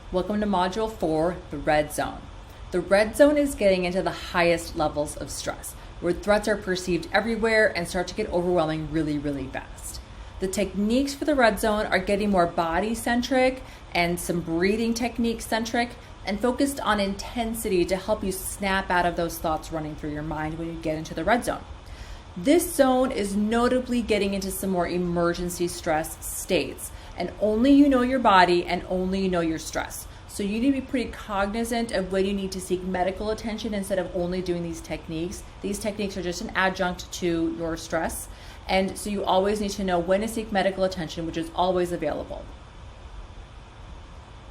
Welcome to Module 4, the red zone. The red zone is getting into the highest levels of stress, where threats are perceived everywhere and start to get overwhelming really, really fast. The techniques for the red zone are getting more body-centric and some breathing technique-centric and focused on intensity to help you snap out of those thoughts running through your mind when you get into the red zone. This zone is notably getting into some more emergency stress states, and only you know your body and only you know your stress. So you need to be pretty cognizant of when you need to seek medical attention instead of only doing these techniques. These techniques are just an adjunct to your stress. And so you always need to know when to seek medical attention, which is always available.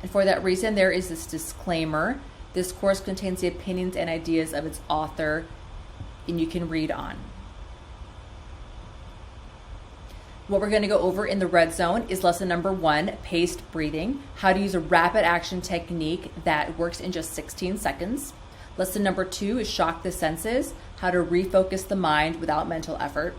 And for that reason, there is this disclaimer. This course contains the opinions and ideas of its author, and you can read on. What we're going to go over in the red zone is lesson number 1, paced breathing, how to use a rapid action technique that works in just 16 seconds. Lesson number 2 is shock the senses, how to refocus the mind without mental effort.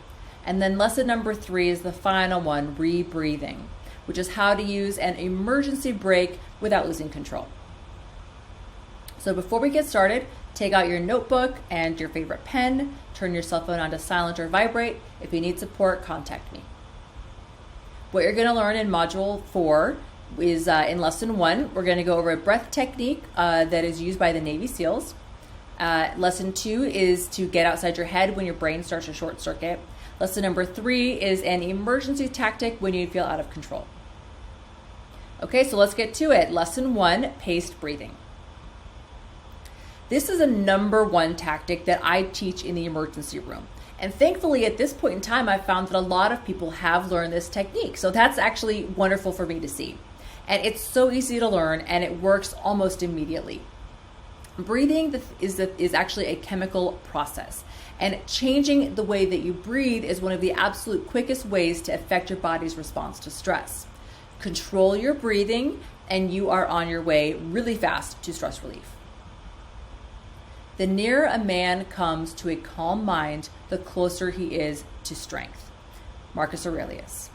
And then lesson number 3 is the final one, rebreathing, which is how to use an emergency brake without losing control. So before we get started, take out your notebook and your favorite pen, turn your cell phone on to silent or vibrate. If you need support, contact me. What you're going to learn in Module 4 is in Lesson 1, we're going to go over a breath technique that is used by the Navy SEALs. Lesson 2 is to get outside your head when your brain starts to short circuit. Lesson number 3 is an emergency tactic when you feel out of control. Okay, so let's get to it. Lesson 1, paced breathing. This is a number 1 tactic that I teach in the emergency room. And thankfully, at this point in time, I've found that a lot of people have learned this technique. So that's actually wonderful for me to see. And it's so easy to learn, and it works almost immediately. Breathing is actually a chemical process. And changing the way that you breathe is one of the absolute quickest ways to affect your body's response to stress. Control your breathing, and you are on your way really fast to stress relief. The nearer a man comes to a calm mind, the closer he is to strength. Marcus Aurelius.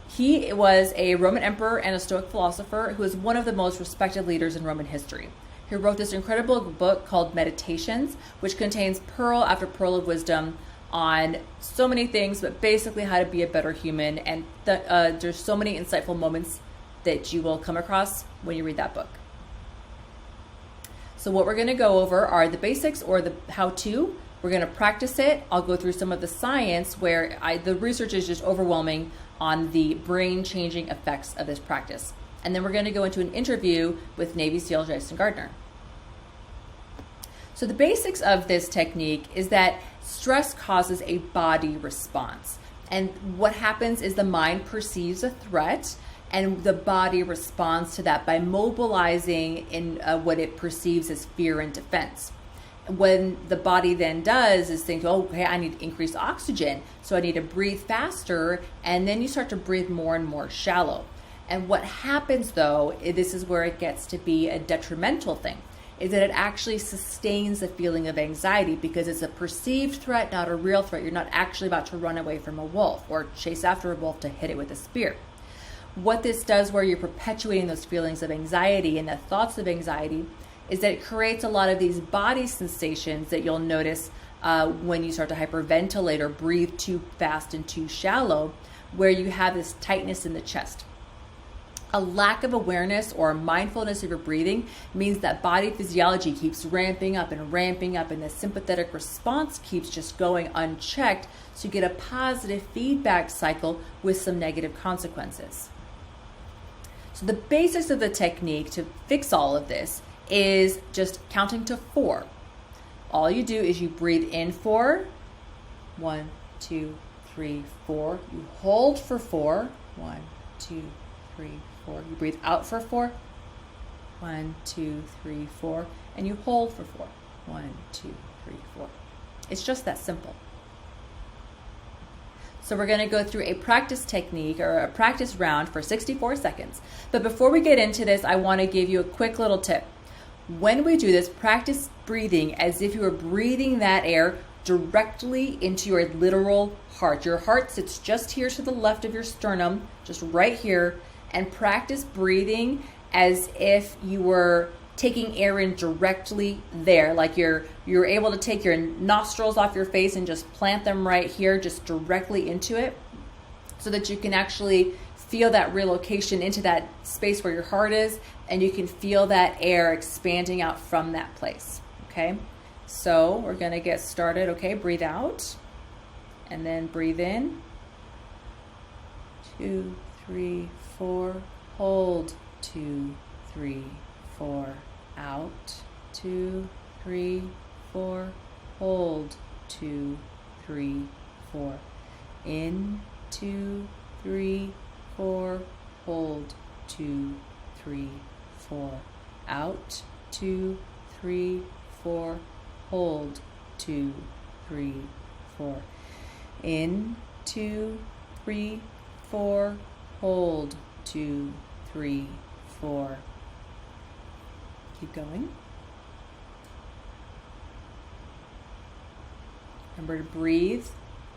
He was a Roman emperor and a Stoic philosopher who is one of the most respected leaders in Roman history. He wrote this incredible book called Meditations, which contains pearl after pearl of wisdom on so many things, but basically how to be a better human. And there's so many insightful moments that you will come across when you read that book. So what we're going to go over are the basics or the how-to. We're going to practice it. I'll go through some of the science where the research is just overwhelming on the brain-changing effects of this practice. And then we're going to go into an interview with Navy SEAL Jason Gardner. So the basics of this technique is that stress causes a body response. And what happens is the mind perceives a threat, and the body responds to that by mobilizing in what it perceives as fear and defense. When the body then does is think, oh, okay, I need increased oxygen, so I need to breathe faster, and then you start to breathe more and more shallow. And what happens though, this is where it gets to be a detrimental thing, is that it actually sustains the feeling of anxiety because it's a perceived threat, not a real threat. You're not actually about to run away from a wolf or chase after a wolf to hit it with a spear. What this does where you're perpetuating those feelings of anxiety and the thoughts of anxiety is that it creates a lot of these body sensations that you'll notice when you start to hyperventilate or breathe too fast and too shallow, where you have this tightness in the chest. A lack of awareness or mindfulness of your breathing means that body physiology keeps ramping up, and the sympathetic response keeps just going unchecked, so you get a positive feedback cycle with some negative consequences. So the basics of the technique to fix all of this is just counting to 4. All you do is you breathe in 4, 1, 2, 3, 4. You hold for 4, 1, 2, 3, 4. You breathe out for 4, 1, 2, 3, 4, and you hold for 4, 1, 2, 3, 4. It's just that simple. So we're going to go through a practice technique or a practice round for 64 seconds. But before we get into this, I want to give you a quick little tip. When we do this, practice breathing as if you were breathing that air directly into your literal heart. Your heart sits just here to the left of your sternum, just right here, and practice breathing as if you were taking air in directly there, like you're able to take your nostrils off your face and just plant them right here, just directly into it, so that you can actually feel that relocation into that space where your heart is, and you can feel that air expanding out from that place. Okay, so we're going to get started. Okay, breathe out and then breathe in. 2, 3, 4. Hold. 2, 3, 4. Out. 2, 3, 4. Hold. 2, 3, 4. In. 2, 3, 4. Hold. 2, 3, 4. Out. 2, 3, 4. Hold. 2, 3, 4. In. 2, 3, 4. Hold. 2, 3, 4. Keep going. Remember to breathe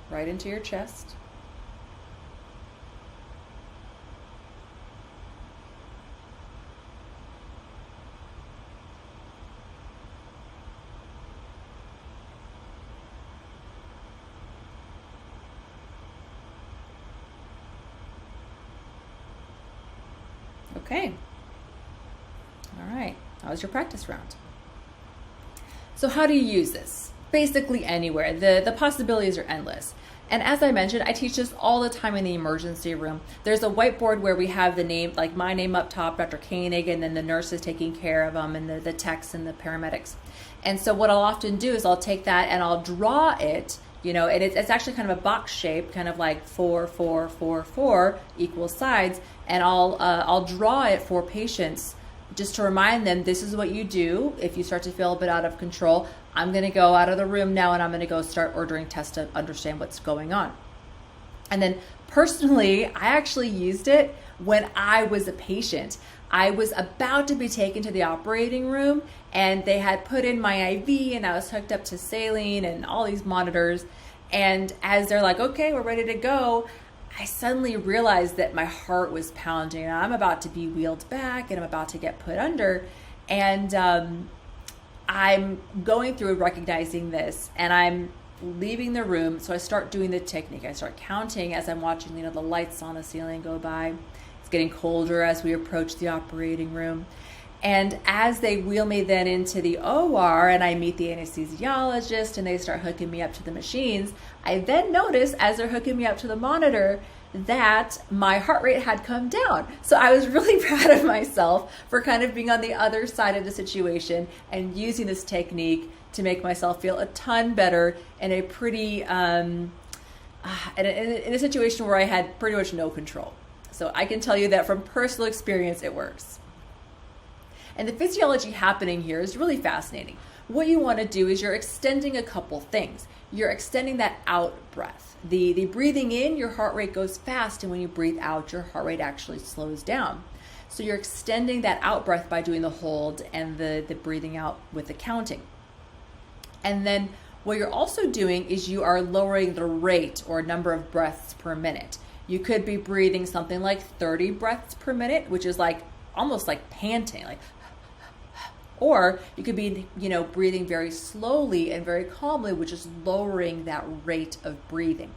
right into your chest. Okay. All right. That was your practice round. So how do you use this? Basically anywhere. The possibilities are endless. And as I mentioned, I teach this all the time in the emergency room. There's a whiteboard where we have the name, like my name up top, Dr. Koenig, and then the nurses taking care of them, and the techs and the paramedics. And so what I'll often do is I'll take that and I'll draw it, and it's actually kind of a box shape, kind of like 4, 4, 4, 4 equal sides. And I'll draw it for patients just to remind them, this is what you do if you start to feel a bit out of control. I'm going to go out of the room now and I'm going to go start ordering tests to understand what's going on. And then personally, I actually used it when I was a patient. I was about to be taken to the operating room and they had put in my IV and I was hooked up to saline and all these monitors. And as they're like, okay, we're ready to go, I suddenly realized that my heart was pounding and I'm about to be wheeled back and I'm about to get put under. And I'm going through recognizing this and I'm leaving the room. So I start doing the technique. I start counting as I'm watching, the lights on the ceiling go by. It's getting colder as we approach the operating room. And as they wheel me then into the OR and I meet the anesthesiologist and they start hooking me up to the machines, I then notice as they're hooking me up to the monitor that my heart rate had come down. So I was really proud of myself for kind of being on the other side of the situation and using this technique to make myself feel a ton better in a pretty, in a situation where I had pretty much no control. So I can tell you that from personal experience, it works. And the physiology happening here is really fascinating. What you want to do is you're extending a couple things. You're extending that out breath. The breathing in, your heart rate goes fast, and when you breathe out, your heart rate actually slows down. So you're extending that out breath by doing the hold and the breathing out with the counting. And then what you're also doing is you are lowering the rate or number of breaths per minute. You could be breathing something like 30 breaths per minute, which is like almost like panting, like. Or you could be, breathing very slowly and very calmly, which is lowering that rate of breathing.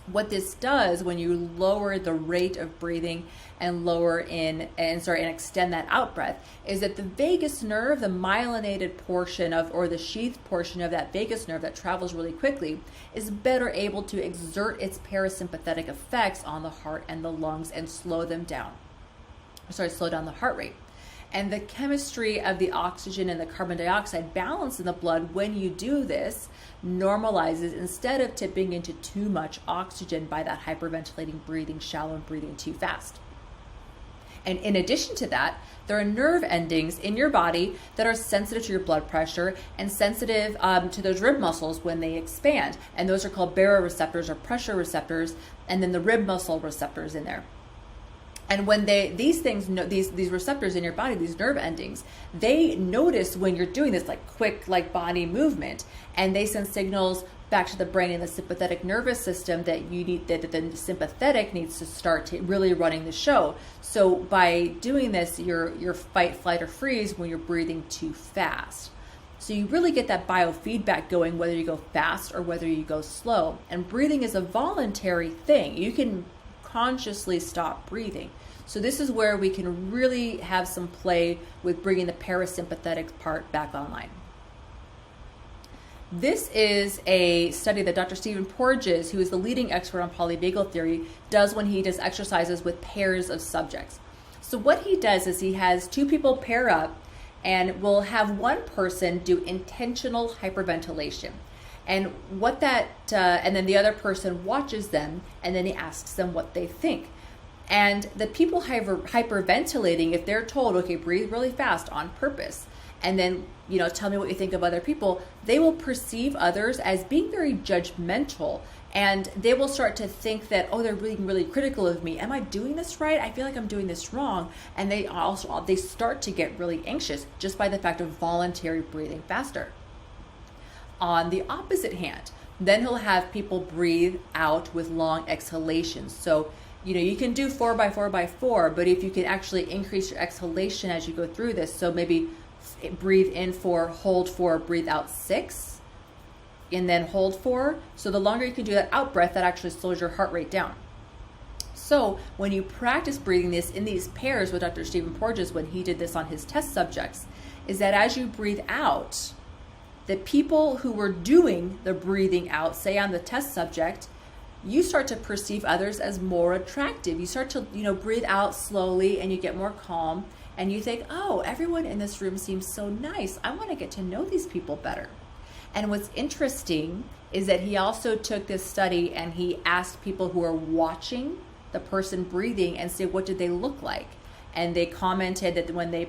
What this does when you lower the rate of breathing and extend that out breath is that the vagus nerve, the myelinated portion or the sheath portion of that vagus nerve that travels really quickly, is better able to exert its parasympathetic effects on the heart and the lungs and slow down the heart rate. And the chemistry of the oxygen and the carbon dioxide balance in the blood when you do this normalizes instead of tipping into too much oxygen by that hyperventilating breathing, shallow and breathing too fast. And in addition to that, there are nerve endings in your body that are sensitive to your blood pressure and sensitive to those rib muscles when they expand. And those are called baroreceptors or pressure receptors, and then the rib muscle receptors in there. And when these receptors in your body, these nerve endings, they notice when you're doing this like quick, like body movement, and they send signals back to the brain and the sympathetic nervous system, that you need that the sympathetic needs to start to really running the show. So by doing this, your fight, flight, or freeze when you're breathing too fast. So you really get that biofeedback going, whether you go fast or whether you go slow. And breathing is a voluntary thing. You can consciously stop breathing. So this is where we can really have some play with bringing the parasympathetic part back online. This is a study that Dr. Stephen Porges, who is the leading expert on polyvagal theory, does when he does exercises with pairs of subjects. So what he does is he has two people pair up and will have one person do intentional hyperventilation. And what and then the other person watches them, and then he asks them what they think. And the people hyperventilating, if they're told, okay, breathe really fast on purpose, and then, tell me what you think of other people, they will perceive others as being very judgmental. And they will start to think that, oh, they're being really critical of me. Am I doing this right? I feel like I'm doing this wrong. And they start to get really anxious just by the fact of voluntary breathing faster. On the opposite hand, then he'll have people breathe out with long exhalations. So, you can do 4 by 4 by 4, but if you can actually increase your exhalation as you go through this, so maybe breathe in 4, hold 4, breathe out 6, and then hold 4. So the longer you can do that out breath, that actually slows your heart rate down. So when you practice breathing this in these pairs with Dr. Stephen Porges, when he did this on his test subjects, is that as you breathe out, the people who were doing the breathing out, say on the test subject, you start to perceive others as more attractive. You start to, breathe out slowly and you get more calm and you think, oh, everyone in this room seems so nice. I want to get to know these people better. And what's interesting is that he also took this study and he asked people who are watching the person breathing and say, what did they look like? And they commented that when the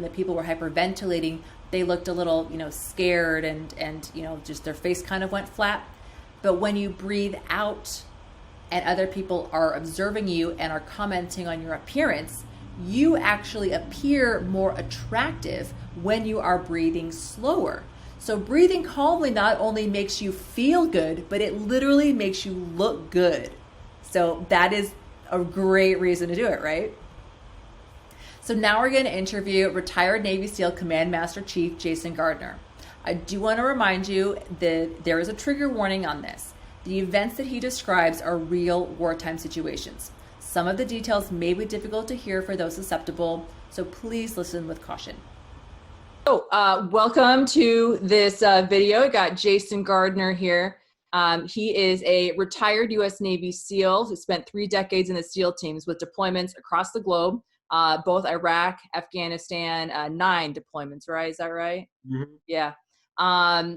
people were hyperventilating, they looked a little, scared and just their face kind of went flat. But when you breathe out and other people are observing you and are commenting on your appearance, you actually appear more attractive when you are breathing slower. So breathing calmly not only makes you feel good, but it literally makes you look good. So that is a great reason to do it, right? So now we're going to interview retired Navy SEAL Command Master Chief Jason Gardner. I do want to remind you that there is a trigger warning on this. The events that he describes are real wartime situations. Some of the details may be difficult to hear for those susceptible, so please listen with caution. So welcome to this video. I got Jason Gardner here. He is a retired U.S. Navy SEAL who spent 3 decades in the SEAL teams with deployments across the globe, both Iraq, Afghanistan, 9 deployments, right? Is that right? Mm-hmm. Yeah.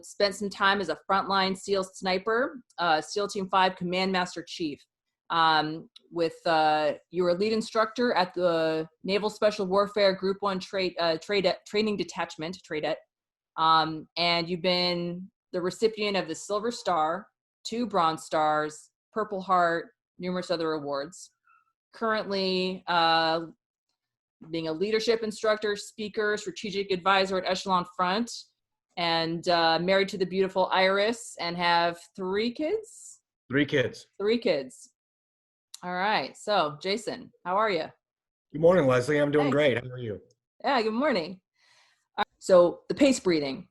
Spent some time as a frontline SEAL sniper, SEAL Team 5 Command Master Chief. You were a lead instructor at the Naval Special Warfare Group 1 Training Detachment, TRADET. And you've been the recipient of the Silver Star, 2 Bronze Stars, Purple Heart, numerous other awards. Currently, being a leadership instructor, speaker, strategic advisor at Echelon Front, and married to the beautiful Iris, and have 3 kids? 3 kids. 3 kids. All right. So, Jason, how are you? Good morning, Leslie. I'm doing great. How are you? Yeah, good morning. So the pace breathing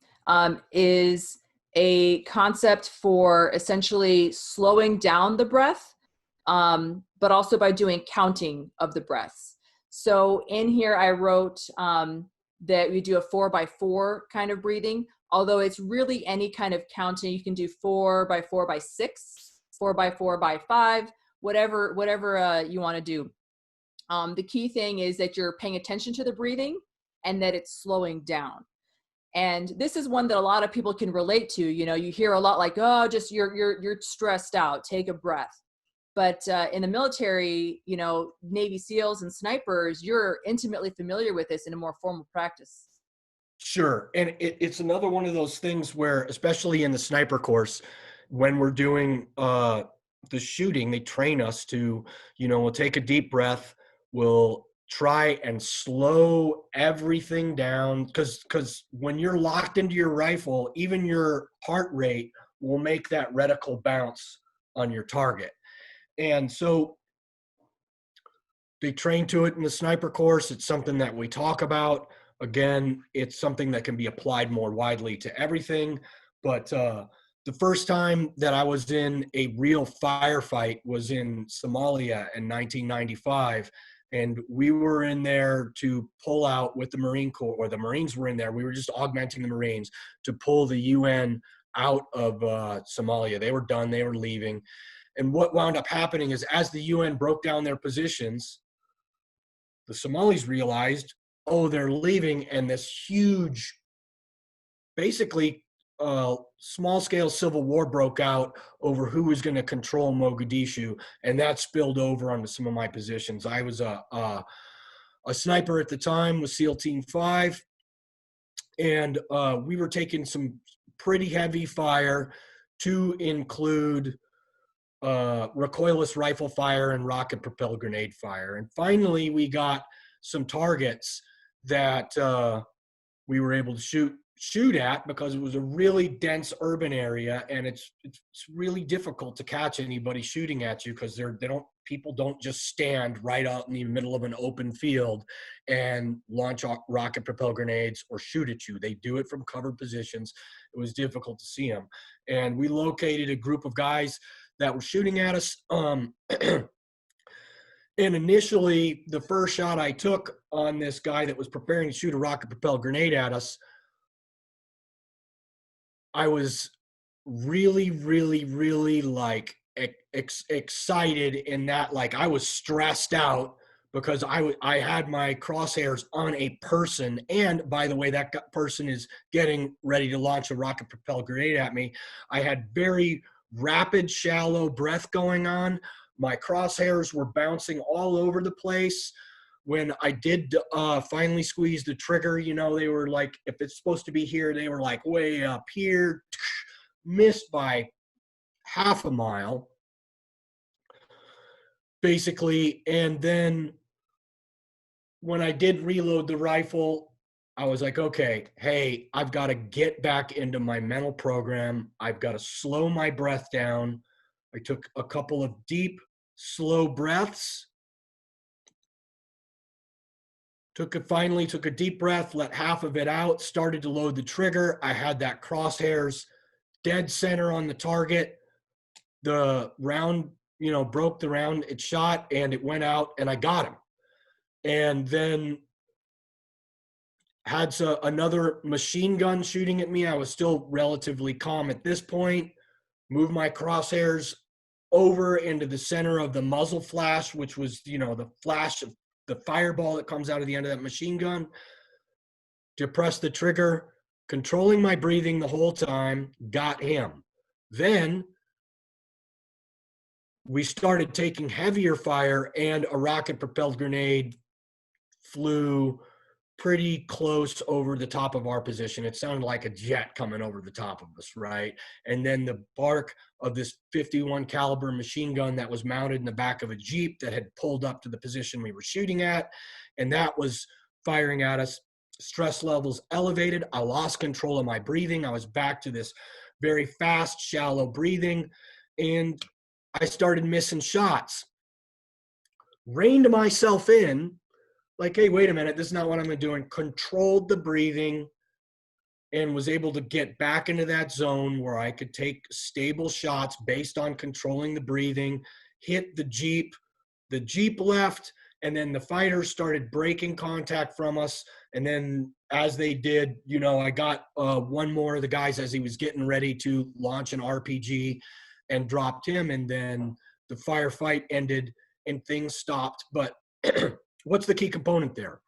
is a concept for essentially slowing down the breath, but also by doing counting of the breaths. So in here, I wrote that we do a 4 by 4 kind of breathing, although it's really any kind of counting. You can do 4 by 4 by 6, 4 by 4 by 5, whatever you want to do. The key thing is that you're paying attention to the breathing and that it's slowing down. And this is one that a lot of people can relate to. You know, you hear a lot like, oh, just you're stressed out, take a breath. But in the military, you know, Navy SEALs and snipers, you're intimately familiar with this in a more formal practice. Sure. And it's another one of those things where, especially in the sniper course, when we're doing the shooting, they train us to, you know, we'll take a deep breath, we'll try and slow everything down, because when you're locked into your rifle, even your heart rate will make that reticle bounce on your target. And so they train to it in the sniper course. It's something that we talk about. Again, it's something that can be applied more widely to everything. But the first time that I was in a real firefight was in Somalia in 1995. And we were in there to pull out with the Marine Corps, or the Marines were in there. We were just augmenting the Marines to pull the UN out of Somalia. They were done. They were leaving. And what wound up happening is, as the UN broke down their positions, the Somalis realized, oh, they're leaving, and this huge, basically, small-scale civil war broke out over who was going to control Mogadishu, and that spilled over onto some of my positions. I was a sniper at the time with SEAL Team 5, and we were taking some pretty heavy fire, to include recoilless rifle fire and rocket-propelled grenade fire. And finally, we got some targets that we were able to shoot at, because it was a really dense urban area, and it's really difficult to catch anybody shooting at you, because people don't just stand right out in the middle of an open field and launch rocket-propelled grenades or shoot at you. They do it from covered positions. It was difficult to see them. And we located a group of guys that were shooting at us. And initially, the first shot I took on this guy that was preparing to shoot a rocket-propelled grenade at us, I was really, really, really like excited in that, like, I was stressed out because I had my crosshairs on a person. And by the way, that person is getting ready to launch a rocket-propelled grenade at me. I had very rapid, shallow breath going on. My crosshairs were bouncing all over the place. When I did finally squeeze the trigger, they were like, if it's supposed to be here, they were like way up here, missed by half a mile, basically. And then when I did reload the rifle, I was like, okay, hey, I've got to get back into my mental program. I've got to slow my breath down. I took a couple of deep, slow breaths. Finally took a deep breath, let half of it out, started to load the trigger. I had that crosshairs dead center on the target. The round, broke the round. It shot and it went out, and I got him. And then had another machine gun shooting at me. I was still relatively calm at this point. Moved my crosshairs over into the center of the muzzle flash, which was, the flash of the fireball that comes out of the end of that machine gun. Depressed the trigger, controlling my breathing the whole time, got him. Then we started taking heavier fire, and a rocket-propelled grenade flew pretty close over the top of our position. It sounded like a jet coming over the top of us, right? And then the bark of this 51 caliber machine gun that was mounted in the back of a Jeep that had pulled up to the position we were shooting at, and that was firing at us. Stress levels elevated. I lost control of my breathing. I was back to this very fast, shallow breathing, and I started missing shots. Reined myself in, like, hey, wait a minute, this is not what I'm doing. Controlled the breathing and was able to get back into that zone where I could take stable shots based on controlling the breathing, hit the Jeep. The Jeep left, and then the fighters started breaking contact from us. And then as they did, I got one more of the guys as he was getting ready to launch an RPG, and dropped him. And then the firefight ended and things stopped. But what's the key component there?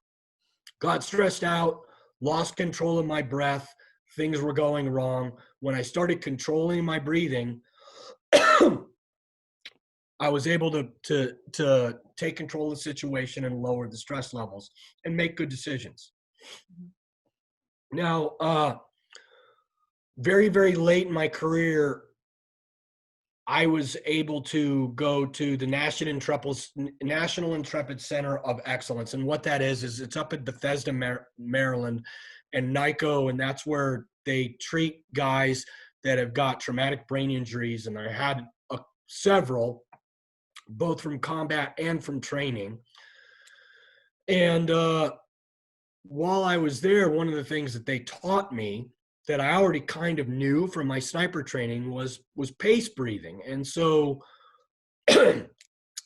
Got stressed out, lost control of my breath. Things were going wrong. When I started controlling my breathing, I was able to take control of the situation and lower the stress levels and make good decisions. Now, very, very late in my career, I was able to go to the National Intrepid Center of Excellence. And what that is it's up in Bethesda, Maryland, and NICO, and that's where they treat guys that have got traumatic brain injuries, and I had several, both from combat and from training. And while I was there, one of the things that they taught me that I already kind of knew from my sniper training was pace breathing. And so in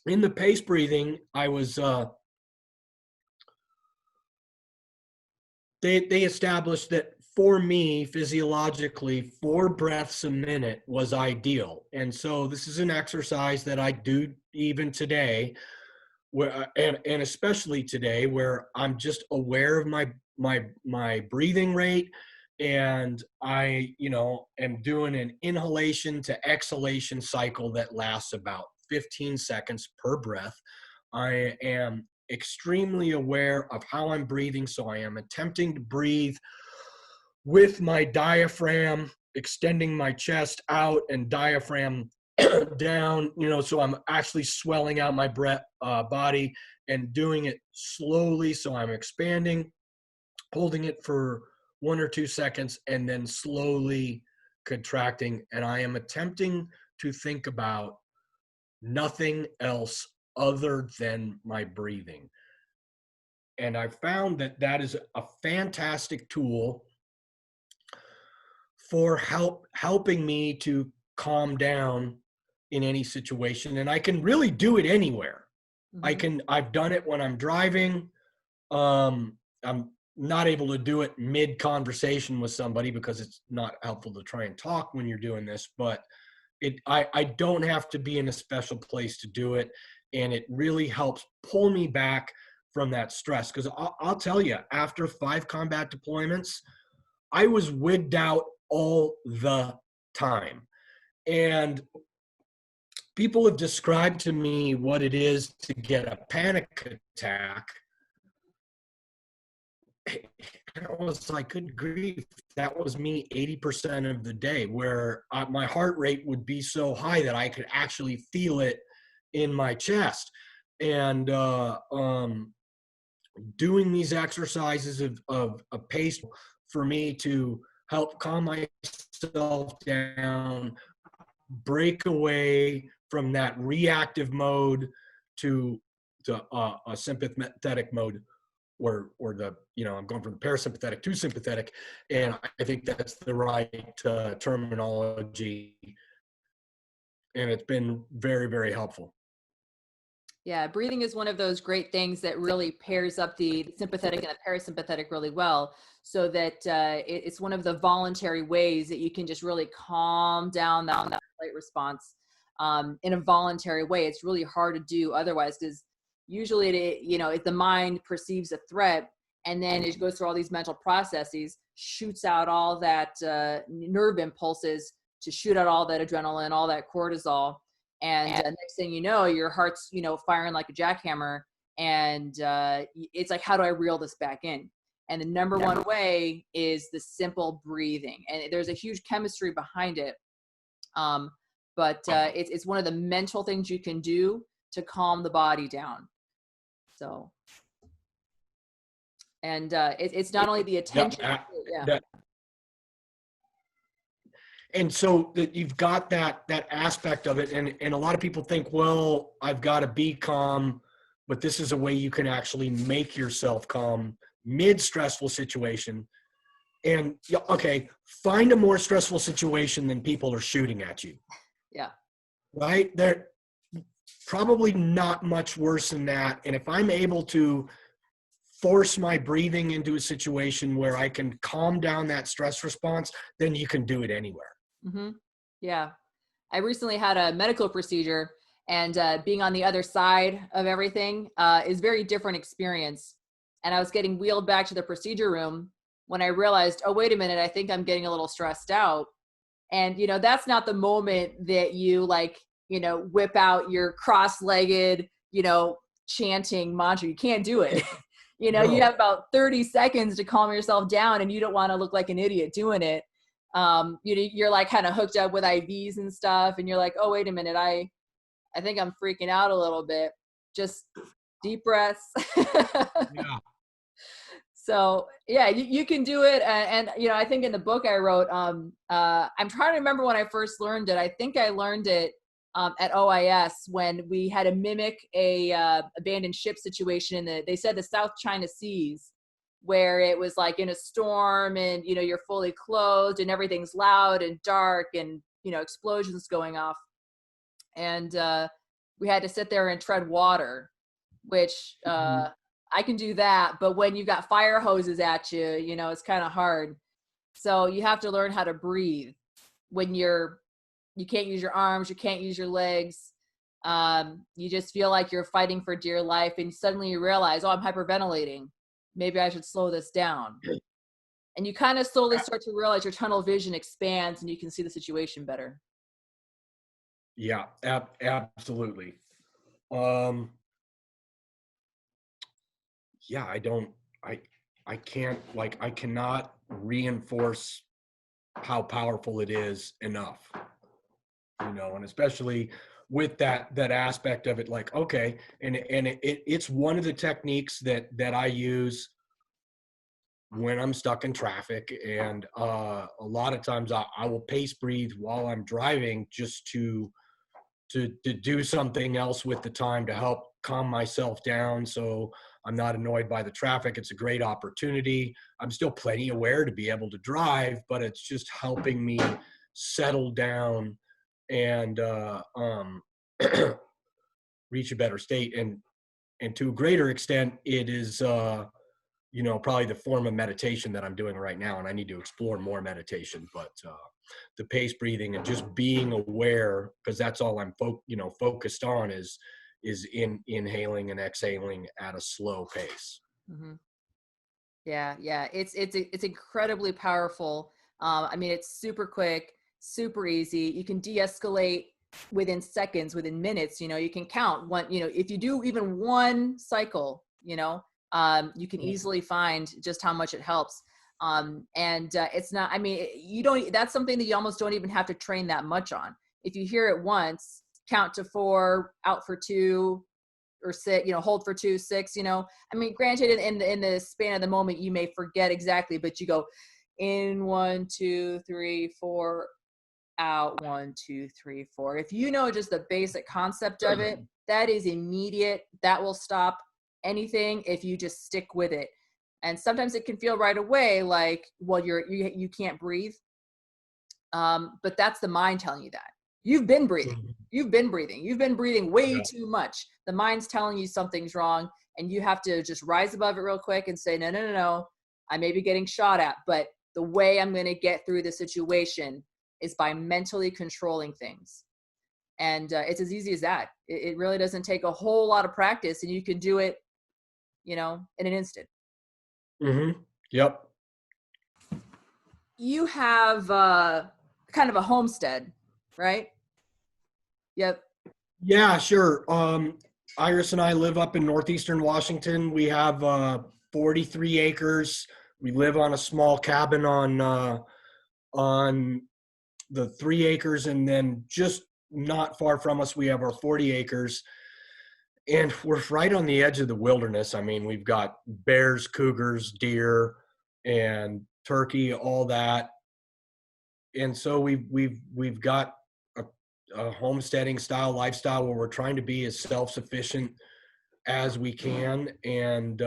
the pace breathing, I was they established that for me, physiologically, 4 breaths a minute was ideal. And so this is an exercise that I do even today, where and especially today, where I'm just aware of my breathing rate, and I, am doing an inhalation to exhalation cycle that lasts about 15 seconds per breath. I am extremely aware of how I'm breathing, so I am attempting to breathe with my diaphragm, extending my chest out and diaphragm down, so I'm actually swelling out my body and doing it slowly. So I'm expanding, holding it for 1 or 2 seconds, and then slowly contracting. And I am attempting to think about nothing else other than my breathing. And I found that is a fantastic tool for helping me to calm down in any situation. And I can really do it anywhere. I've done it when I'm driving. I'm not able to do it mid conversation with somebody because it's not helpful to try and talk when you're doing this, but I don't have to be in a special place to do it. And it really helps pull me back from that stress. Because I'll tell you, after 5 combat deployments, I was wigged out all the time. And people have described to me what it is to get a panic attack. I was like, good grief, that was me 80% of the day, where my heart rate would be so high that I could actually feel it in my chest. And doing these exercises of pace for me to help calm myself down, break away from that reactive mode to a sympathetic mode, or I'm going from parasympathetic to sympathetic, and I think that's the right terminology, and it's been very, very helpful. Yeah, breathing is one of those great things that really pairs up the sympathetic and the parasympathetic really well, so that it's one of the voluntary ways that you can just really calm down that flight response in a voluntary way. It's really hard to do otherwise, because usually if the mind perceives a threat and then it goes through all these mental processes, shoots out all that nerve impulses to shoot out all that adrenaline, all that cortisol. And next thing you know, your heart's, firing like a jackhammer. And it's like, how do I reel this back in? And the number one way is the simple breathing. And there's a huge chemistry behind it. But it's one of the mental things you can do to calm the body down. So, and it's not only the attention. And so that you've got that aspect of it, and a lot of people think, well, I've got to be calm, but this is a way you can actually make yourself calm mid stressful situation. And okay, find a more stressful situation than people are shooting at you. Yeah. Right? They're probably not much worse than that. And if I'm able to force my breathing into a situation where I can calm down that stress response, then you can do it anywhere. Mm-hmm. Yeah. I recently had a medical procedure, and being on the other side of everything is very different experience. And I was getting wheeled back to the procedure room when I realized, oh, wait a minute, I think I'm getting a little stressed out. And, that's not the moment that you whip out your cross-legged, chanting mantra. You can't do it. No. You have about 30 seconds to calm yourself down, and you don't want to look like an idiot doing it. You're like kind of hooked up with IVs and stuff, and you're like, oh, wait a minute, I think I'm freaking out a little bit. Just deep breaths. Yeah. So yeah, you can do it. And, you know, I think in the book I wrote, I'm trying to remember when I first learned it. I think I learned it at OIS when we had to mimic a abandoned ship situation in they said the South China Seas, where it was like in a storm and, you know, you're fully clothed and everything's loud and dark and, you know, explosions going off. And we had to sit there and tread water, which Mhm. I can do that. But when you've got fire hoses at you, you know, it's kind of hard. So you have to learn how to breathe when you can't use your arms, you can't use your legs. You just feel like you're fighting for dear life. And suddenly you realize, oh, I'm hyperventilating. Maybe I should slow this down. And you kind of slowly start to realize your tunnel vision expands and you can see the situation better. Yeah, absolutely. Um, yeah, I, I can't, like, I cannot reinforce how powerful it is enough, you know, and especially with that aspect of it, like, okay, and it's one of the techniques that I use when I'm stuck in traffic. And a lot of times I will pace breathe while I'm driving just to do something else with the time to help calm myself down so I'm not annoyed by the traffic. It's a great opportunity. I'm still plenty aware to be able to drive, but it's just helping me settle down and reach a better state. And to a greater extent, it is you know, probably the form of meditation that I'm doing right now, and I need to explore more meditation. But the pace breathing and just being aware, because that's all I'm focused on is inhaling and exhaling at a slow pace. Mm-hmm. Yeah, yeah, it's incredibly powerful. I mean, it's super quick, super easy. You can de-escalate within seconds, within minutes. You know, you can count one. You know, if you do even one cycle, you know, you can easily find just how much it helps. And it's not. I mean, you don't. That's something that you almost don't even have to train that much on. If you hear it once, count to 4, out for 2, or 6, you know, hold for 2, 6, you know. I mean, granted, in the span of the moment, you may forget exactly, but you go in 1, 2, 3, 4, out 1, 2, 3, 4. If you know just the basic concept of it, that is immediate. That will stop anything if you just stick with it. And sometimes it can feel right away like, well, you can't breathe. But that's the mind telling you that. You've been breathing. Mhm. You've been breathing. You've been breathing way Yeah. too much. The mind's telling you something's wrong, and you have to just rise above it real quick and say, no, no, no, no. I may be getting shot at, but the way I'm going to get through the situation is by mentally controlling things. And it's as easy as that. It really doesn't take a whole lot of practice, and you can do it, you know, in an instant. Yep. You have kind of a homestead, right? Yep. Yeah, sure. Iris and I live up in northeastern Washington. We have 43 acres. We live on a small cabin on the 3 acres, and then just not far from us, we have our 40 acres. And we're right on the edge of the wilderness. I mean, we've got bears, cougars, deer, and turkey, all that. And so we've got a homesteading style lifestyle where we're trying to be as self-sufficient as we can. And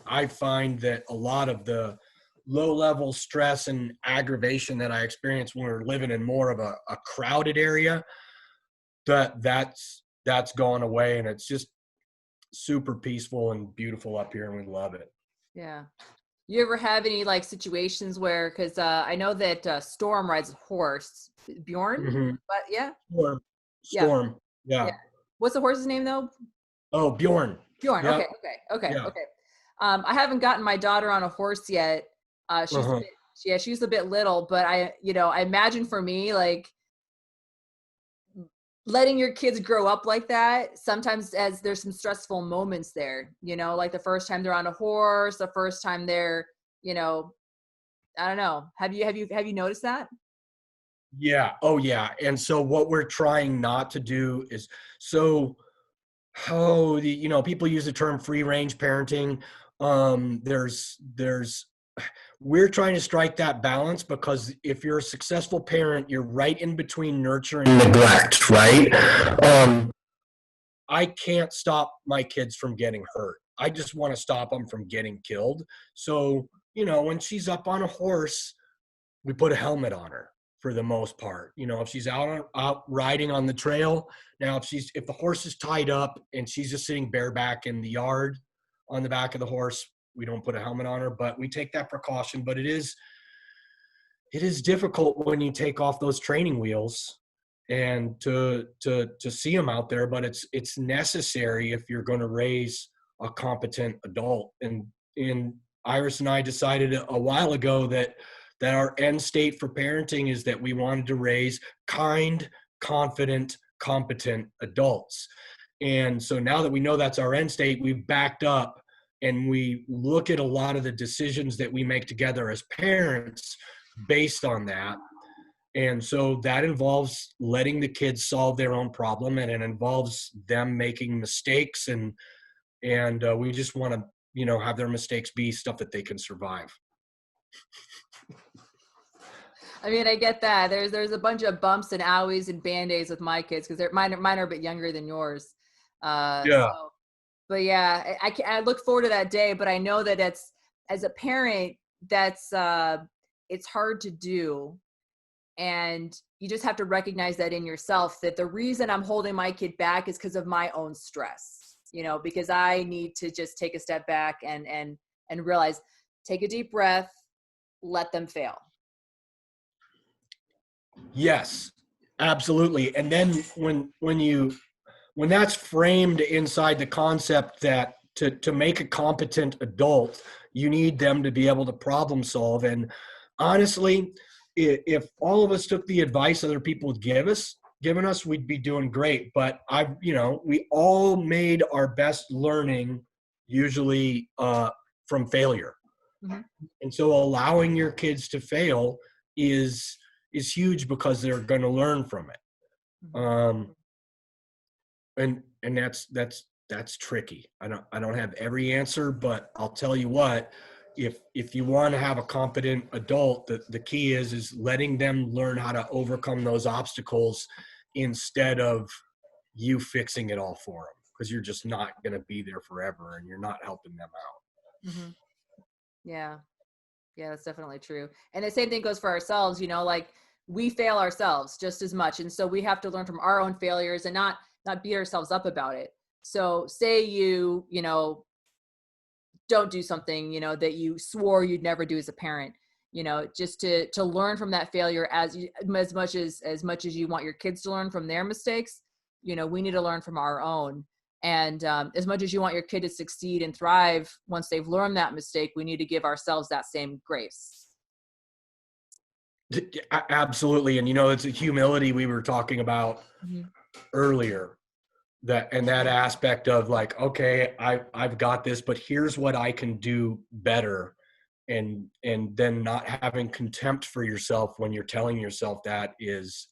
I find that a lot of the low level stress and aggravation that I experience when we're living in more of a crowded area, that's gone away, and it's just super peaceful and beautiful up here, and we love it. Yeah. You ever have any like situations where, because I know that Storm rides a horse, Bjorn, Hmm. but yeah, Storm. yeah, Storm. yeah. Yeah. What's the horse's name though? Oh, Bjorn. Bjorn. Okay, Yep. okay, okay, Yeah. okay. I haven't gotten my daughter on a horse yet. She's a Uh-huh. bit, yeah, she's a bit little, but you know, I imagine for me, like letting your kids grow up like that, sometimes as there's some stressful moments there, you know, like the first time they're on a horse, the first time they're, you know, I don't know. Have you noticed that? Yeah. Oh, yeah. And so what we're trying not to do is, so, oh, people use the term free range parenting. There's we're trying to strike that balance, because if you're a successful parent, you're right in between nurture and neglect, right? I can't stop my kids from getting hurt. I just want to stop them from getting killed. So, when she's up on a horse, we put a helmet on her for the most part. If she's out riding on the trail, now if the horse is tied up and she's just sitting bareback in the yard on the back of the horse, we don't put a helmet on her, but we take that precaution. But it is difficult when you take off those training wheels and to see them out there, but it's necessary if you're going to raise a competent adult. And Iris and I decided a while ago that our end state for parenting is that we wanted to raise kind, confident, competent adults. And so now that we know that's our end state, we've backed up and we look at a lot of the decisions that we make together as parents based on that. And so that involves letting the kids solve their own problem, and it involves them making mistakes, and we just want to have their mistakes be stuff that they can survive. I mean, I get that. There's a bunch of bumps and owies and band-aids with my kids, because mine are a bit younger than yours. Yeah. But yeah, I look forward to that day. But I know that as a parent, it's hard to do, and you just have to recognize that in yourself, that the reason I'm holding my kid back is because of my own stress. Because I need to just take a step back and realize, take a deep breath, let them fail. Yes, absolutely. And then when that's framed inside the concept that to make a competent adult, you need them to be able to problem solve. And honestly, if all of us took the advice other people had given us, we'd be doing great. But we all made our best learning usually from failure. Mm-hmm. And so allowing your kids to fail is huge, because they're going to learn from it. And that's tricky. I don't have every answer, but I'll tell you what, if you want to have a competent adult, the key is letting them learn how to overcome those obstacles instead of you fixing it all for them, because you're just not going to be there forever and you're not helping them out. Mm-hmm. Yeah, that's definitely true. And the same thing goes for ourselves, like we fail ourselves just as much. And so we have to learn from our own failures and not beat ourselves up about it. So say you don't do something, that you swore you'd never do as a parent, just to learn from that failure as much as you want your kids to learn from their mistakes, we need to learn from our own. And as much as you want your kid to succeed and thrive once they've learned that mistake, we need to give ourselves that same grace. Absolutely. And it's a humility we were talking about earlier, that aspect of like, okay, I've got this, but here's what I can do better. And then not having contempt for yourself when you're telling yourself that is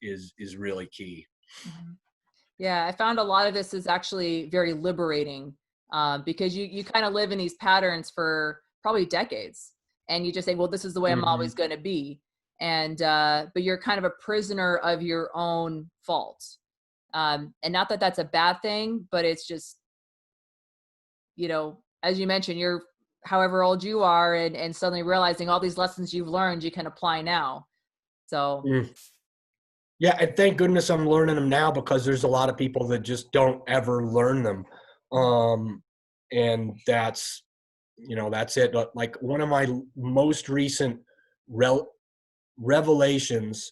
really key. Mm-hmm. Yeah, I found a lot of this is actually very liberating, because you kind of live in these patterns for probably decades, and you just say, well, this is the way I'm always going to be. And but you're kind of a prisoner of your own fault. And not that that's a bad thing, but it's just, as you mentioned, you're however old you are, and suddenly realizing all these lessons you've learned, you can apply now. So. Yeah, and thank goodness I'm learning them now, because there's a lot of people that just don't ever learn them. And that's it. Like one of my most recent revelations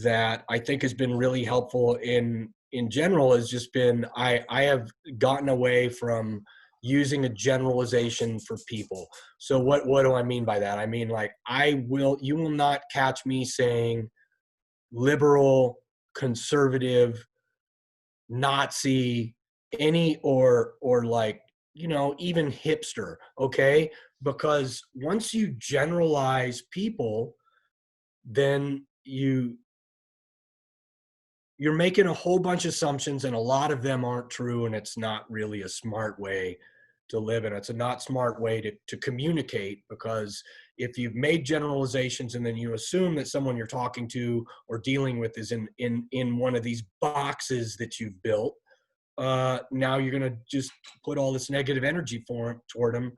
that I think has been really helpful in general has just been, I have gotten away from using a generalization for people. So what do I mean by that? I mean, like, you will not catch me saying liberal, conservative, Nazi, any or like, even hipster, okay? Because once you generalize people, then you're making a whole bunch of assumptions, and a lot of them aren't true, and it's not really a smart way to live in. It's a not smart way to communicate, because if you've made generalizations and then you assume that someone you're talking to or dealing with is in one of these boxes that you've built, now you're going to just put all this negative energy toward them.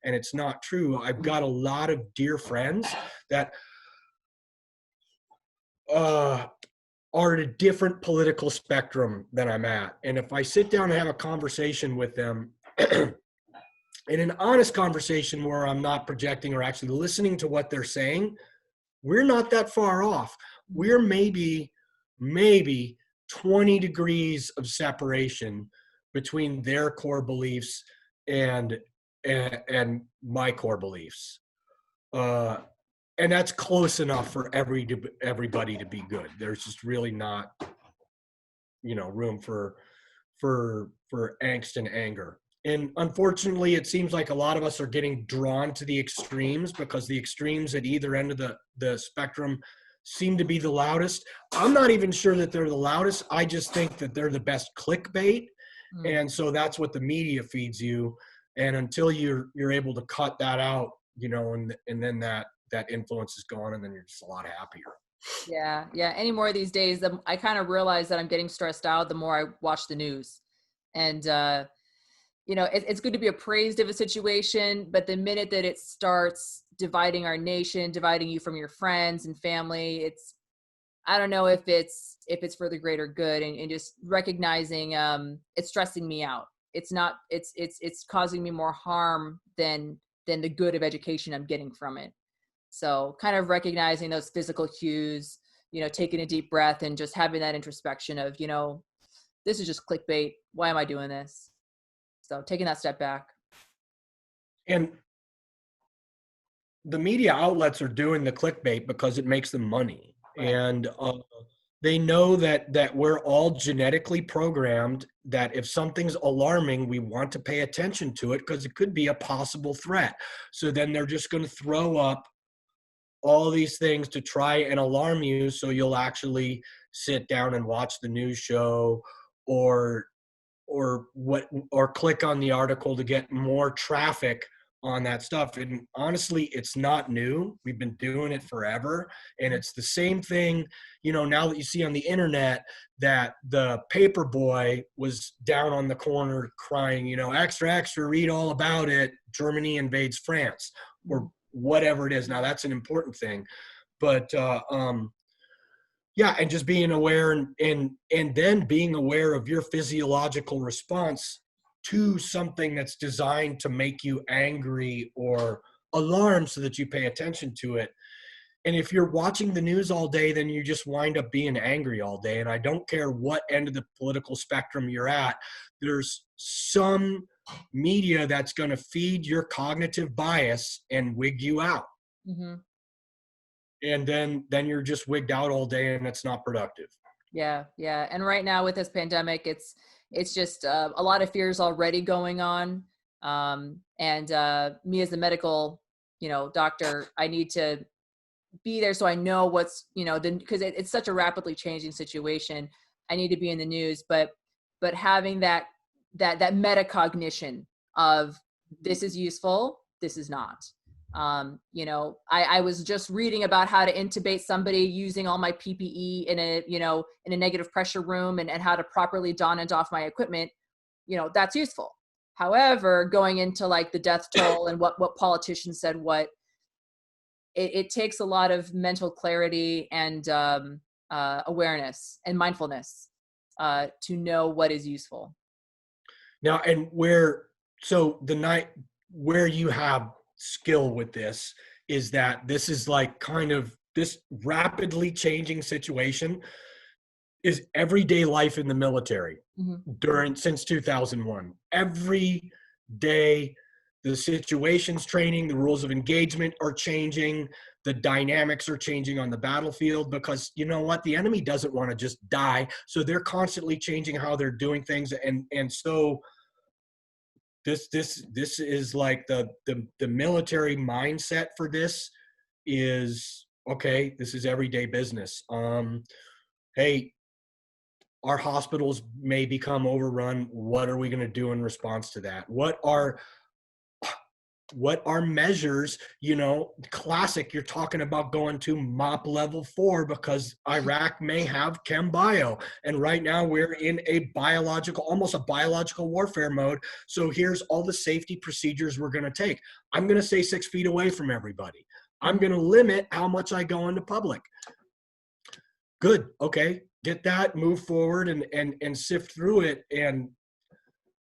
And it's not true. I've got a lot of dear friends that are at a different political spectrum than I'm at. And if I sit down and have a conversation with them, in an honest conversation where I'm not projecting or actually listening to what they're saying, we're not that far off. We're maybe 20 degrees of separation between their core beliefs and my core beliefs. And that's close enough for everybody to be good. There's just really not, room for angst and anger. And unfortunately, it seems like a lot of us are getting drawn to the extremes, because the extremes at either end of the spectrum seem to be the loudest. I'm not even sure that they're the loudest. I just think that they're the best clickbait. And so that's what the media feeds you. And until you're able to cut that out, and then that influence is gone, and then you're just a lot happier. Yeah. Any more of these days, I kind of realize that I'm getting stressed out the more I watch the news. And, it's good to be appraised of a situation, but the minute that it starts dividing our nation, dividing you from your friends and family, I don't know if it's for the greater good, and just recognizing, it's stressing me out. It's causing me more harm than the good of education I'm getting from it. So kind of recognizing those physical cues, taking a deep breath and just having that introspection of, this is just clickbait. Why am I doing this? So taking that step back. And the media outlets are doing the clickbait because it makes them money. Right. And they know that we're all genetically programmed that if something's alarming, we want to pay attention to it because it could be a possible threat. So then they're just going to throw up all these things to try and alarm you, so you'll actually sit down and watch the news show or click on the article to get more traffic on that stuff. And honestly, it's not new. We've been doing it forever. And it's the same thing, now that you see on the internet that the paper boy was down on the corner crying, extra, extra, read all about it. Germany invades France, or whatever it is. Now that's an important thing, but and just being aware and then being aware of your physiological response to something that's designed to make you angry or alarmed, so that you pay attention to it. And if you're watching the news all day, then you just wind up being angry all day. And I don't care what end of the political spectrum you're at, there's some media that's going to feed your cognitive bias and wig you out. Mm-hmm. And then you're just wigged out all day, and it's not productive. Yeah. And right now with this pandemic, it's just a lot of fears already going on. And me as a medical, doctor, I need to be there so I know what's, because it's such a rapidly changing situation. I need to be in the news, but having that metacognition of this is useful, this is not. I was just reading about how to intubate somebody using all my PPE in a negative pressure room, and how to properly don and doff my equipment. That's useful. However, going into like the death toll and what politicians said, it takes a lot of mental clarity and awareness and mindfulness to know what is useful. Now, and where you have skill with this is that this is like kind of this rapidly changing situation is everyday life in the military. Mm-hmm. Since 2001. Every day the situation's training, the rules of engagement are changing, the dynamics are changing on the battlefield, because you know what? The enemy doesn't want to just die. So they're constantly changing how they're doing things. And so this is like the military mindset for this is, okay, this is everyday business. Hey, our hospitals may become overrun. What are we going to do in response to that? What are what are measures, classic, you're talking about going to MOP level 4 because Iraq may have chem bio. And right now we're in almost a biological warfare mode. So here's all the safety procedures we're going to take. I'm going to stay 6 feet away from everybody. I'm going to limit how much I go into public. Good. Okay. Get that, move forward and sift through it. And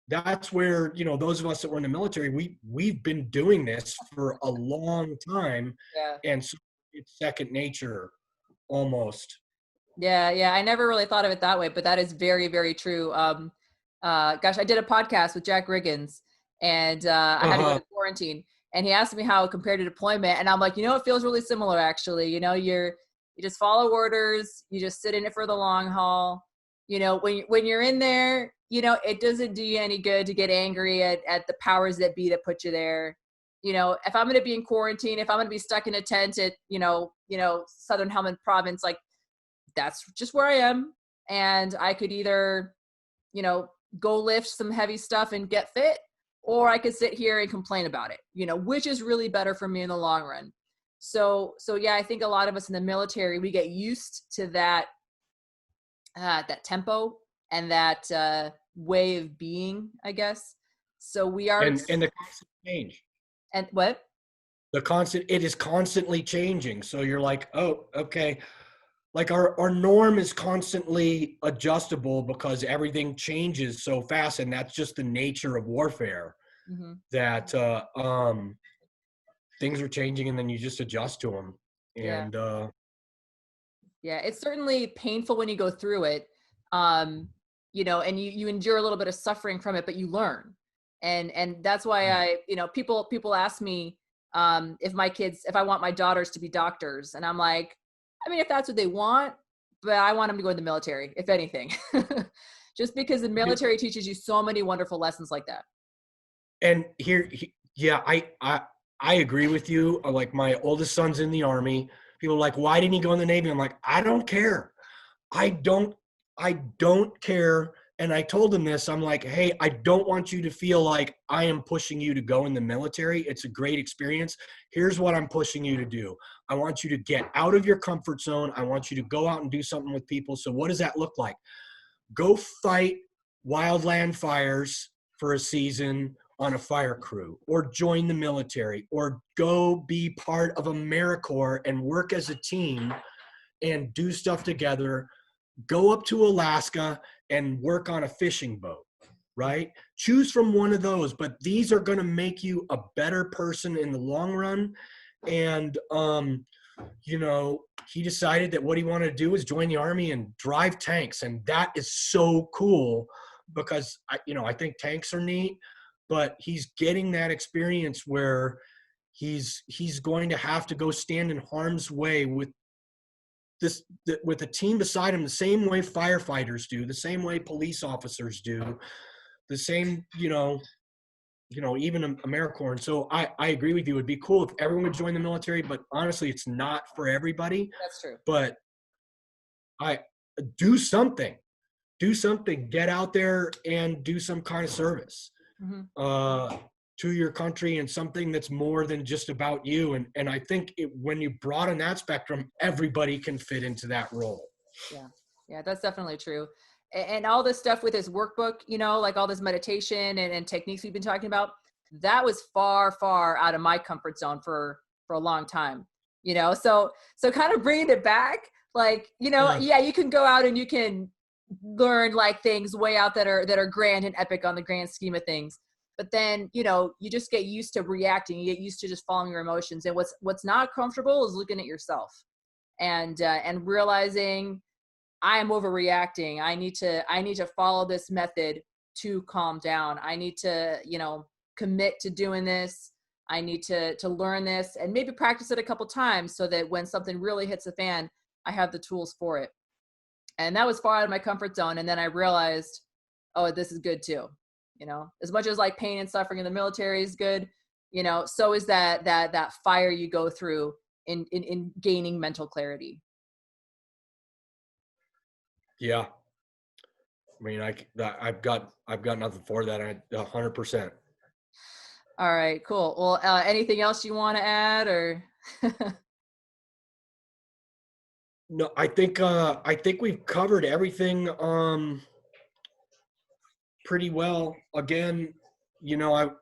that's where, those of us that were in the military, we've been doing this for a long time. Yeah. And so it's second nature almost. Yeah, yeah. I never really thought of it that way, but that is very, very true. Gosh, I did a podcast with Jack Riggins, and I had to go to quarantine, and he asked me how it compared to deployment, and I'm like, it feels really similar actually. You just follow orders, you just sit in it for the long haul. When you're in there, it doesn't do you any good to get angry at the powers that be that put you there. If I'm going to be in quarantine, if I'm going to be stuck in a tent at, Southern Helmand province, like, that's just where I am. And I could either, go lift some heavy stuff and get fit, or I could sit here and complain about it, which is really better for me in the long run. So yeah, I think a lot of us in the military, we get used to that, that tempo and that way of being, I guess. So we are. And the constant change. And what? It is constantly changing. So you're like, oh, okay. Like our norm is constantly adjustable because everything changes so fast, and that's just the nature of warfare. Mm-hmm. That things are changing, and then you just adjust to them. And yeah, it's certainly painful when you go through it, and you endure a little bit of suffering from it, but you learn, and that's why people ask me if I want my daughters to be doctors, and I'm like, I mean, if that's what they want, but I want them to go in the military, if anything, just because the military teaches you so many wonderful lessons like that. And I agree with you. Like, my oldest son's in the Army. People are like, why didn't he go in the Navy? I'm like, I don't care. I don't care. And I told him this. I'm like, hey, I don't want you to feel like I am pushing you to go in the military. It's a great experience. Here's what I'm pushing you to do. I want you to get out of your comfort zone. I want you to go out and do something with people. So what does that look like? Go fight wildland fires for a season on a fire crew, or join the military, or go be part of AmeriCorps and work as a team and do stuff together. Go up to Alaska and work on a fishing boat, right? Choose from one of those, but these are going to make you a better person in the long run. And, he decided that what he wanted to do was join the Army and drive tanks. And that is so cool because, I think tanks are neat, but he's getting that experience where he's going to have to go stand in harm's way with a team beside him, the same way firefighters do, the same way police officers do, the same, even AmeriCorps. And so I agree with you. It'd be cool if everyone would join the military, but honestly, it's not for everybody. That's true. But do something, get out there and do some kind of service. Mm-hmm. To your country, and something that's more than just about you. And I think when you broaden that spectrum, everybody can fit into that role. Yeah, that's definitely true. And all this stuff with his workbook, like all this meditation and techniques we've been talking about, that was far, far out of my comfort zone for a long time, so kind of bringing it back, like, yeah, you can go out and you can learn like things way out that are grand and epic on the grand scheme of things. But then, you just get used to reacting. You get used to just following your emotions. And what's not comfortable is looking at yourself and realizing I am overreacting. I need to follow this method to calm down. I need to, commit to doing this. I need to learn this and maybe practice it a couple times so that when something really hits the fan, I have the tools for it. And that was far out of my comfort zone. And then I realized, oh, this is good too. As much as like pain and suffering in the military is good, so is that fire you go through in gaining mental clarity. Yeah. I mean, I've got nothing for that. 100%. All right, cool. Well, anything else you want to add or? No, I think we've covered everything pretty well. Again, you know,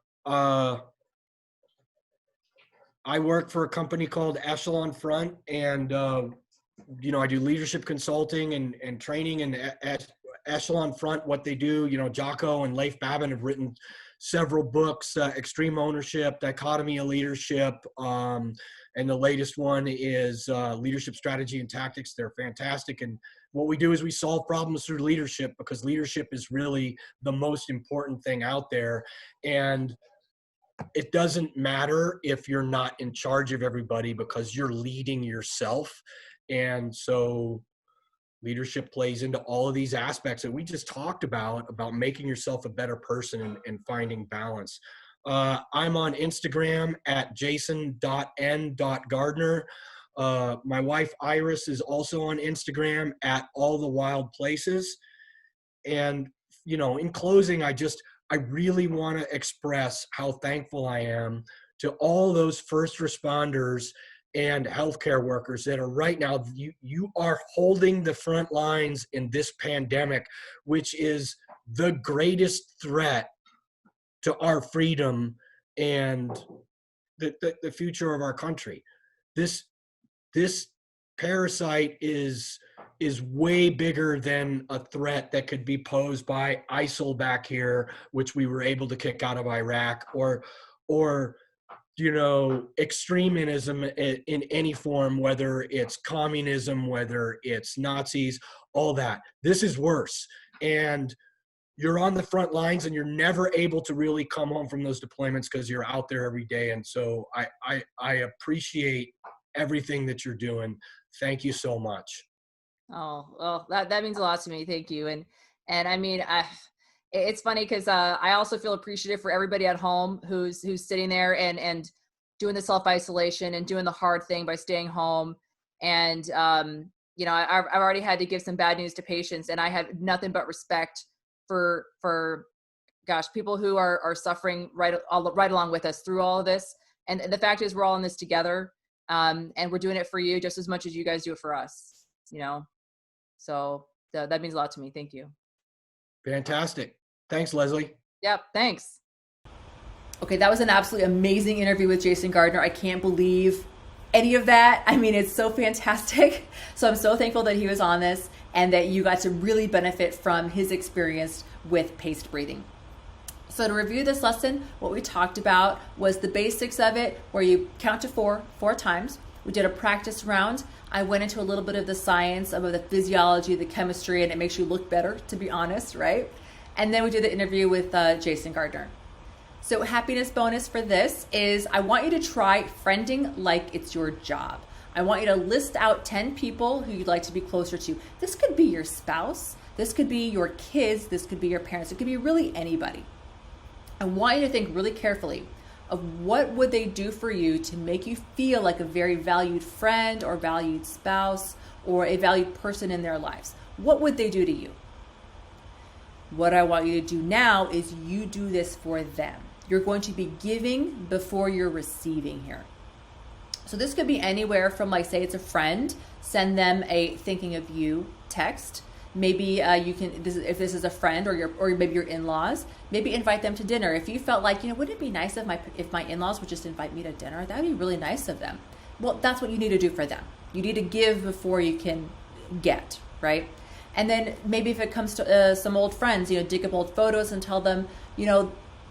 I work for a company called Echelon Front, and you know, I do leadership consulting and training. And at Echelon Front, what they do, you know, Jocko and Leif Babin have written several books: Extreme Ownership, Dichotomy of Leadership, and the latest one is Leadership Strategy and Tactics. They're fantastic. And what we do is we solve problems through leadership, because leadership is really the most important thing out there. And it doesn't matter if you're not in charge of everybody, because you're leading yourself. And so leadership plays into all of these aspects that we just talked about making yourself a better person and finding balance. I'm on Instagram at jason.n.gardner. My wife Iris is also on Instagram at all the wild places. And, you know, in closing, I really want to express how thankful I am to all those first responders and healthcare workers that are right now, you are holding the front lines in this pandemic, which is the greatest threat to our freedom and the future of our country. This parasite is way bigger than a threat that could be posed by ISIL back here, which we were able to kick out of Iraq, or you know, extremism in any form, whether it's communism, whether it's Nazis, all that. This is worse. And you're on the front lines, and you're never able to really come home from those deployments because you're out there every day. And so I appreciate everything that you're doing. Thank you so much. Oh, well, that means a lot to me. Thank you. And I mean, it's funny because I also feel appreciative for everybody at home who's sitting there and doing the self-isolation and doing the hard thing by staying home. And, you know, I've already had to give some bad news to patients, and I have nothing but respect for gosh, people who are suffering right along with us through all of this. And the fact is, we're all in this together. And we're doing it for you just as much as you guys do it for us, you know? So that means a lot to me. Thank you. Fantastic. Thanks, Leslie. Yep. Thanks. Okay. That was an absolutely amazing interview with Jason Gardner. I can't believe any of that. I mean, it's so fantastic. So I'm so thankful that he was on this and that you got to really benefit from his experience with paced breathing. So to review this lesson, what we talked about was the basics of it, where you count to four times. We did a practice round. I went into a little bit of the science, of the physiology, the chemistry, and it makes you look better, to be honest, right? And then we did the interview with Jason Gardner. So happiness bonus for this is I want you to try friending like it's your job. I want you to list out 10 people who you'd like to be closer to. This could be your spouse. This could be your kids. This could be your parents. It could be really anybody. I want you to think really carefully of what would they do for you to make you feel like a very valued friend or valued spouse or a valued person in their lives. What would they do to you? What I want you to do now is you do this for them. You're going to be giving before you're receiving here. So this could be anywhere from, like, say it's a friend, send them a thinking of you text. Maybe you can, if this is a friend or maybe your in-laws, maybe invite them to dinner. If you felt like, wouldn't it be nice if my in-laws would just invite me to dinner? That would be really nice of them. Well, that's what you need to do for them. You need to give before you can get, right? And then maybe if it comes to some old friends, dig up old photos and tell them,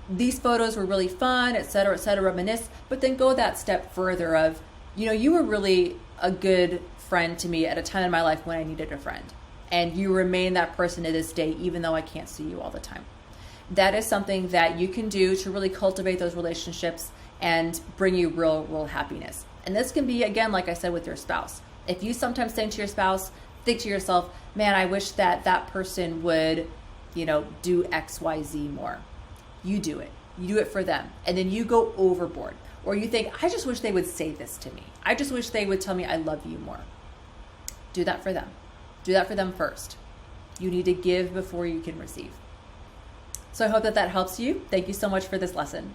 these photos were really fun, et cetera, reminisce, but then go that step further of, you were really a good friend to me at a time in my life when I needed a friend. And you remain that person to this day, even though I can't see you all the time. That is something that you can do to really cultivate those relationships and bring you real happiness. And this can be, again, like I said, with your spouse. If you sometimes think to your spouse, think to yourself, man, I wish that person would, do X, Y, Z more. You do it. You do it for them. And then you go overboard. Or you think, I just wish they would say this to me. I just wish they would tell me I love you more. Do that for them. Do that for them first. You need to give before you can receive. So I hope that helps you. Thank you so much for this lesson.